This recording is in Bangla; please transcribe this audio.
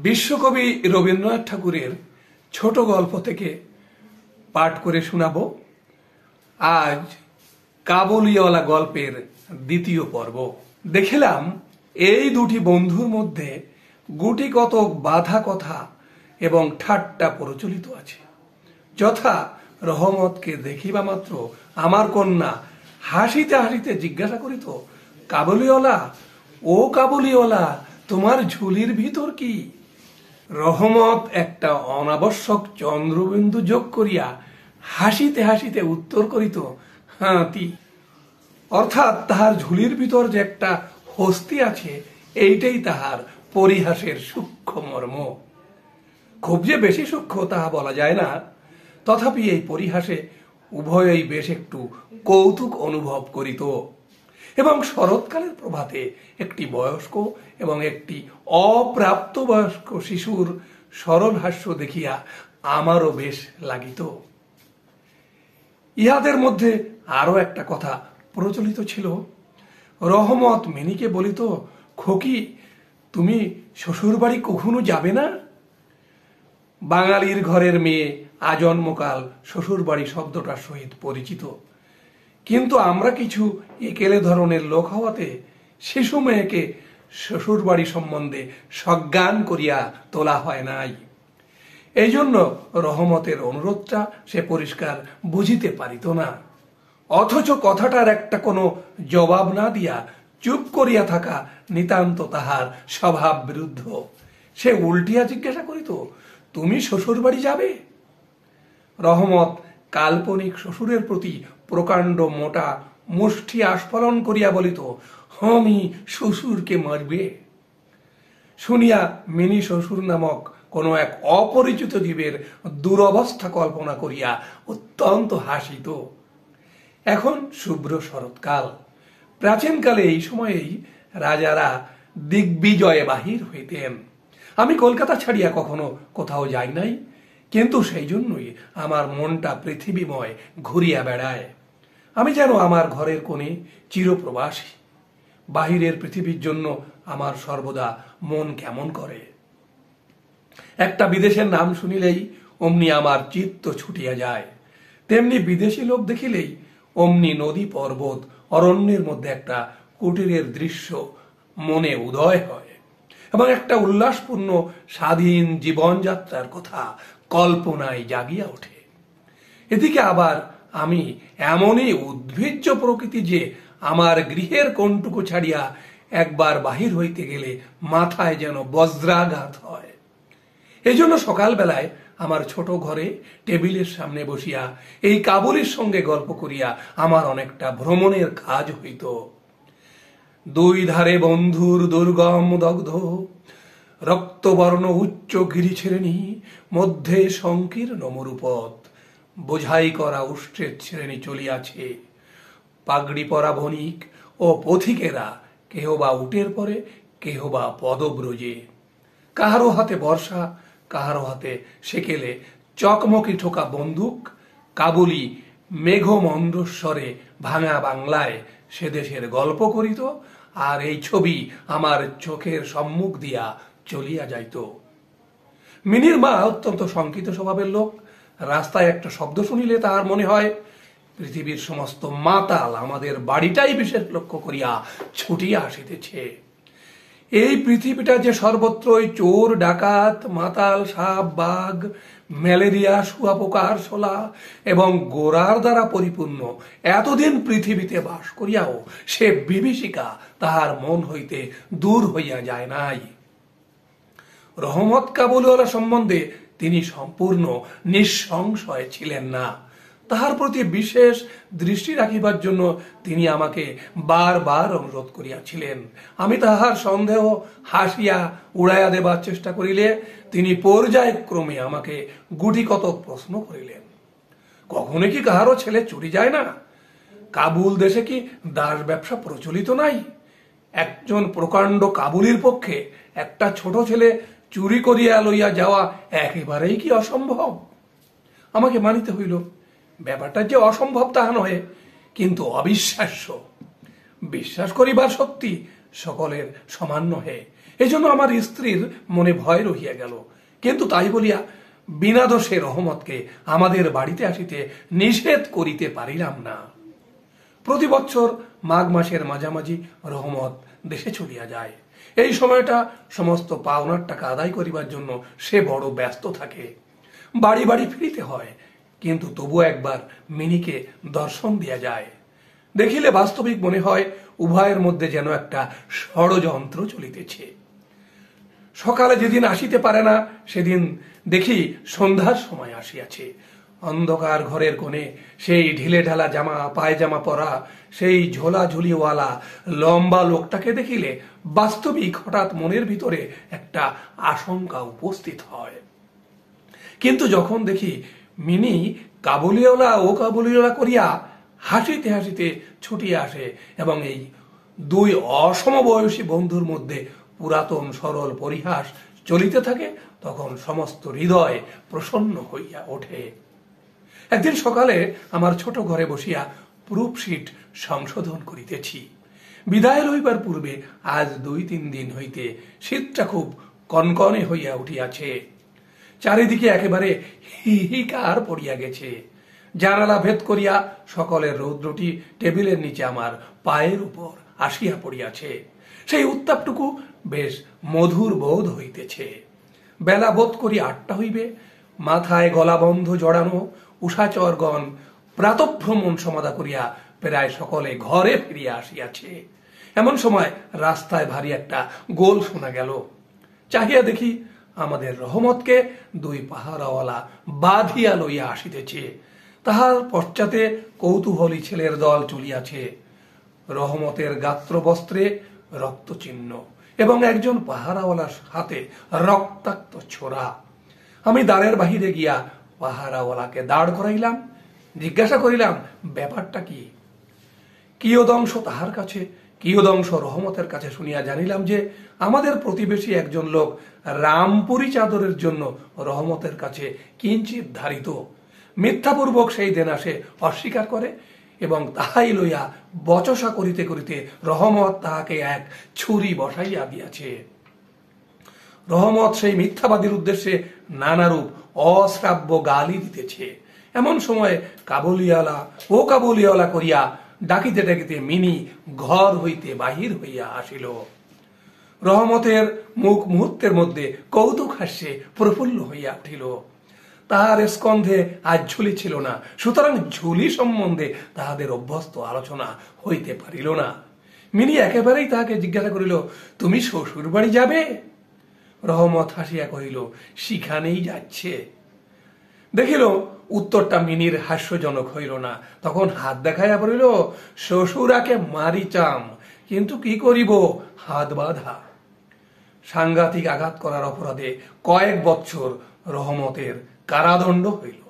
বিশ্বকবি রবীন্দ্রনাথ ঠাকুরের ছোট গল্প থেকে পাঠ করে শোনাবো। আজ কাবুলিওয়ালা গল্পের দ্বিতীয় পর্ব। দেখিলাম এই দুটি বন্ধুর মধ্যে গুটি কতক বাধা কথা এবং ঠাট্টা প্রচলিত আছে। যথা রহমতকে দেখিবা মাত্র আমার কন্যা হাসিতে হাসিতে জিজ্ঞাসা করিত, কাবুলিওয়ালা, ও কাবুলিওয়ালা, তোমার ঝুলির ভিতর কি? রহমত একটা অনাবশ্যক চন্দ্রবিন্দু যোগ করিয়া হাসিতে হাসিতে উত্তর করিত, হাতি। অর্থাৎ তাহার ঝুলির ভিতর যে একটা হস্তি আছে, এইটাই তাহার পরিহাসের সূক্ষ্ম মর্ম। খুব যে বেশি সূক্ষ্ম তাহা বলা যায় না, তথাপি এই পরিহাসে উভয়েই বেশ একটু কৌতুক অনুভব করিত। এবং শরৎকালের প্রভাতে একটি বয়স্ক এবং একটি অপ্রাপ্তবয়স্ক শিশুর সরল হাস্য দেখিয়া আমারও বেশ লাগিত। ইহাদের মধ্যে আরো একটা কথা প্রচলিত ছিল। রহমত মিনিকে বলিত, খোকি, তুমি শ্বশুর বাড়ি কখনো যাবে না? বাঙালির ঘরের মেয়ে আজন্মকাল শ্বশুর বাড়ি শব্দটার সহিত পরিচিত, কিন্তু আমরা কিছু একেলে ধরনের লোক হওয়াতে শিশু মেয়েকে শ্বশুর বাড়ি সম্বন্ধে সজ্ঞান করিয়া তোলা হয় নাই। এই জন্য রহমতের অনুরোধটা সে পরিষ্কার বুঝিতে পারিত না। অথচ কথাটার একটা কোনো জবাব না দিয়া চুপ করিয়া থাকা নিতান্ত তাহার স্বভাব বিরুদ্ধ। সে উল্টিয়া জিজ্ঞাসা করিত, তুমি শ্বশুর বাড়ি যাবে? রহমত কাল্পনিক শ্বশুরের প্রতি প্রকাণ্ড মোটা মুষ্টি আস্ফালন করিয়া বলিত, আমি শ্বশুরকে মারবে। শুনিয়া মিনি শ্বশুর নামক কোনো এক অপরিচিত জীবের দুরবস্থা কল্পনা করিয়া অত্যন্ত হাসিত। এখন শুভ্র শরৎকাল। প্রাচীনকালে এই সময়েই রাজারা দিগ্বিজয়ে বাহির হইতেন। আমি কলকাতা ছাড়িয়া কখনো কোথাও যাই নাই, কিন্তু সেই জন্যই আমার মনটা পৃথিবীময় ঘুরিয়া বেড়ায়। আমি যেন আমার ঘরের কোণে চিরপ্রবাসী। বাহিরের পৃথিবীর জন্য আমার সর্বদা মন কেমন করে। একটা বিদেশের নাম শুনিলেই অমনি আমার চিত্ত ছুটিয়া যায়। তেমনি বিদেশি লোক দেখিলেই অমনি নদী পর্বত অরণ্যের মধ্যে একটা কুটিরের দৃশ্য মনে উদয় হয় এবং একটা উল্লাসপূর্ণ স্বাধীন জীবনযাত্রার কথা কল্পনায় জাগিয়া ওঠে। এদিকে আবার আমি এমনই উদ্ভিজ্জ প্রকৃতি যে আমার গৃহের কোণটুকু ছাড়িয়া একবার বাহির হইতে গেলে মাথায় যেন বজ্রাঘাত হয়। এই জন্য সকালবেলায় আমার ছোট ঘরে টেবিলের সামনে বসিয়া এই কাবুলির সঙ্গে গল্প করিয়া আমার অনেকটা ভ্রমণের কাজ হইত। দুই ধারে বন্ধুর দুর্গম দগ্ধ রক্তবর্ণ উচ্চ গিরিশ্রেণী, মধ্যে সংকীর্ণ মরুপথ, বোঝাই করা উষ্ট্রের শ্রেণী চলিয়াছে। পাগড়ি পরা বণিক ও পথিকেরা কেহ বা উটের পরে, কেহ বা পদব্রজে। কাহারো হাতে বর্ষা, কাহারো হাতে সেকেলে চকমকি ঠোকা বন্দুক। কাবুলি মেঘমন্দ্রস্বরে ভাঙা বাংলায় সে দেশের গল্প করিত, আর এই ছবি আমার চোখের সম্মুখ দিয়া চলিয়া যাইত। মিনির মা অত্যন্ত শঙ্কিত স্বভাবের লোক। রাস্তায় একটা শব্দ শুনিলে তাহার মনে হয় পৃথিবীর সমস্ত মাতাল আমাদের বাড়িটাই বিশেষ লক্ষ্য করিয়া ছুটিয়া আসিতেছে। এই পৃথিবীটা যে সর্বত্রই চোর, ডাকাত, মাতাল, সাপ, বাঘ, ম্যালেরিয়া, শুয়াপোকা, আরশোলা এবং গোরার দ্বারা পরিপূর্ণ, এতদিন পৃথিবীতে বাস করিয়াও সে বিভীষিকা তাহার মন হইতে দূর হইয়া যায় নাই। রহমত কাবুলিওয়ালা সম্বন্ধে তিনি সম্পূর্ণ নিঃসংশয় ছিলেন না। তাহার প্রতি বিশেষ দৃষ্টি রাখিবার জন্য তিনি আমাকে বারবার অনুরোধ করিয়াছিলেন। আমি তাহার সন্দেহ হাসিয়া উড়াইয়া দেবার চেষ্টা করিলে তিনি পর্যায়ক্রমে আমাকে গুটি কতক প্রশ্ন করিলেন। কখনো কি কাহারও ছেলে চুরি যায় না? কাবুল দেশে কি দাস ব্যবসা প্রচলিত নাই? একজন প্রকাণ্ড কাবুলির পক্ষে একটা ছোট ছেলে চুরি করিয়া লইয়া যাওয়া একেবারেই কি অসম্ভব? আমাকে মানিতে হইল ব্যাপারটা যে অসম্ভব তাহা নহে, কিন্তু অবিশ্বাস্য। বিশ্বাস করিবার শক্তি সকলের সমান নহে, এই জন্য আমার স্ত্রীর মনে ভয় রহিয়া গেল, কিন্তু তাই বলিয়া বিনা দোষে রহমতকে আমাদের বাড়িতে আসিতে নিষেধ করিতে পারিলাম না। প্রতি বছর মাঘ মাসের মাঝামাঝি রহমত দেশে চলিয়া যায়। এই সময়টা সমস্ত পাওনার টাকা আদায় করিবার জন্য সে বড় ব্যস্ত থাকে। বাড়ি বাড়ি ফিরিতে হয়, কিন্তু তবু একবার মিনিকে দর্শন দিয়া যায়। দেখিলে বাস্তবিক মনে হয় উভয়ের মধ্যে যেন একটা ষড়যন্ত্র চলিতেছে। সকালে যেদিন আসিতে পারে না, সেদিন দেখি সন্ধ্যার সময় আসিয়াছে। অন্ধকার ঘরের কোণে সেই ঢিলে ঢালা জামা পায়জামা পরা সেই ঝোলা ঝুলিওয়ালা লম্বা লোকটাকে দেখিলে বাস্তবিক হঠাৎ মনের ভিতরে একটা আশঙ্কা উপস্থিত হয়। কিন্তু যখন দেখি মিনি কাবুলিওয়ালা ও কাবুলিওয়ালা করিয়া হাসিতে হাসিতে ছুটিয়া আসে এবং এই দুই অসমবয়সী বন্ধুর মধ্যে পুরাতন সরল পরিহাস চলিতে থাকে, তখন সমস্ত হৃদয় প্রসন্ন হইয়া ওঠে। একদিন সকালে আমার ছোট ঘরে বসিয়া প্রুফশিট সংশোধন করিতেছি। বিদায় লইবার পূর্বে আজ 2-3 দিন হইতে শীতটা খুব কনকনে হইয়া উঠিয়াছে। চারিদিকে একেবারে হিহিকার পড়িয়া গেছে। জানালা ভেদ করিয়া সকলের রৌদ্রটি টেবিলের নিচে আমার পায়ের উপর আসিয়া পড়িয়াছে। সেই উত্তাপটুকু বেশ মধুর বোধ হইতেছে। বেলা বোধ করি 8টা হইবে। মাথায় গলাবন্ধ জড়ানো উষাচরগণ প্রাতঃভ্রমণ সমাধা করিয়া প্রায় সকলে ঘরে ফিরিয়া আসিয়াছে। এমন সময় রাস্তায় ভারী একটা গোল শোনা গেল। চাহিয়া দেখি আমাদের রহমতকে 2 পাহারাওয়ালা বাঁধিয়া লইয়া আসিতেছে। তাহার পশ্চাতে কৌতূহলী ছেলের দল চলিয়াছে। রহমতের গাত্র বস্ত্রে রক্তচিহ্ন এবং একজন পাহারাওয়ালার হাতে রক্তাক্ত ছোরা। আমি দ্বারের বাহিরে গিয়া পাহারাওয়ালাকে দাঁড় করাইলাম, জিজ্ঞাসা করিলাম ব্যাপারটা কি। কিয়দংশ তাহার কাছে, কিয়দংশ রহমতের কাছে শুনিয়া জানিলাম যে আমাদের প্রতিবেশী একজন লোক রামপুরি চাদরের জন্য রহমতের কাছে কিঞ্চিত ধারিত। মিথ্যাপূর্বক সেই দেনা সে অস্বীকার করে এবং তাহাই লইয়া বচসা করিতে করিতে রহমত তাহাকে এক ছুরি বসাইয়া দিয়াছে। রহমত সেই মিথ্যাবাদীর উদ্দেশ্যে নানারূপ অশ্রাব্য গালি দিতেছে। এমন সময় কাবুলিওয়ালা করিয়া ডাকিতে ডাকিতে মিনি ঘর হইতে বাহির হইয়া আসিল। রহমতের মুখ মুহূর্তের মধ্যে কৌতুক হাস্যে প্রফুল্ল হইয়া উঠিল। তাহার স্কন্ধে আজ ঝুলি ছিল না, সুতরাং ঝুলি সম্বন্ধে তাহাদের অভ্যস্ত আলোচনা হইতে পারিল না। মিনি একেবারেই তাহাকে জিজ্ঞাসা করিল, তুমি শ্বশুর বাড়ি যাবে? রহমত হাসিয়া কহিল, সেখানেই যাচ্ছে। দেখিল উত্তরটা মিনির হাস্যজনক হইল না। তখন হাত দেখাইয়া বলিল, শ্বশুরাকে মারিচাম, কিন্তু কি করিব, হাত বাঁধা। সাংঘাতিক আঘাত করার অপরাধে কয়েক বৎসর রহমতের কারাদণ্ড হইল।